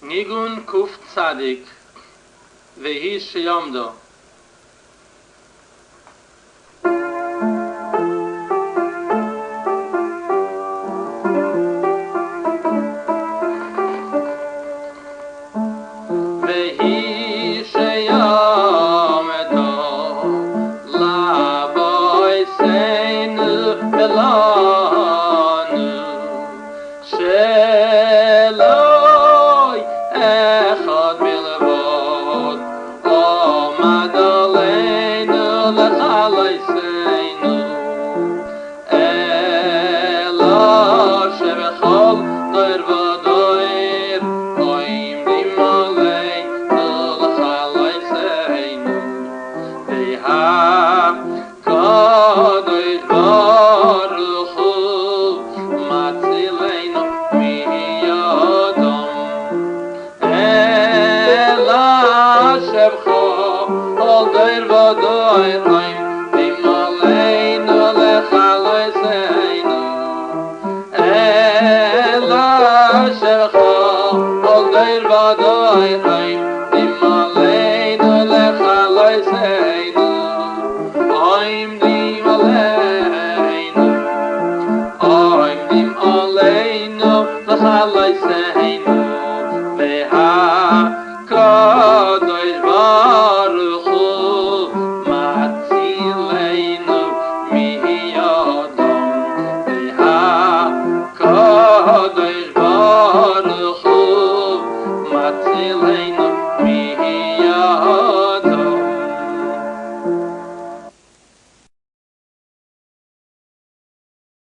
ניגון קוף צדיק והיא שיעמדו והיא שיעמדו לבוי סיינו ולנו שלוי אחד מלבוד עומד עלינו לחלייסנו אלא שבכל דור ודור עומדים עלינו לחלייסנו והקדוש ברוך הוא מצילנו מידם אלא שבכל דור ודור עומדים עלינו לחלייסנו אלא שבכל דור ודור עומדים עלינו לחלייסנו עומדים עלינו לחלייסנו והקדוש ברוך הוא מצילנו מידם והקדוש ברוך הוא מצילנו